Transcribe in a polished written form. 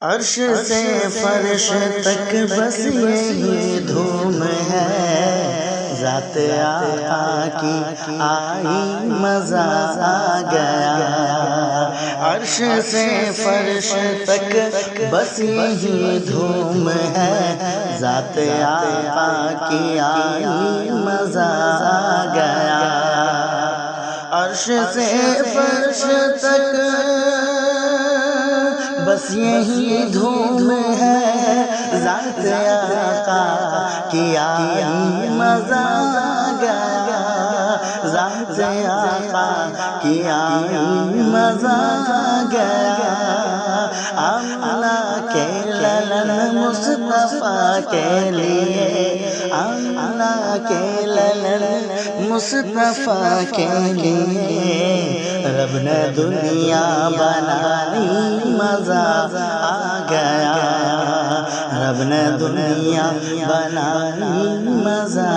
عرش سے فرش تک بس یہی دھوم ہے، ذات آقا کی آئی مزہ آ گیا۔ عرش سے فرش تک بس یہی دھوم ہے، ذات آقا کی آئی مزہ آ گیا۔ عرش سے فرش تک بس یہی دھوم ہے، ذات آقا کی آئی مزہ آ گیا۔ ذات آقا کی آئی مزہ آ گیا۔ آمنہ کے للن مصطفیٰ کے لیے، آمنہ کے للن مصطفیٰ کے لیے، رب نے دنیا بنائی مزہ آ گیا۔ رب نے دنیا بنائی مزہ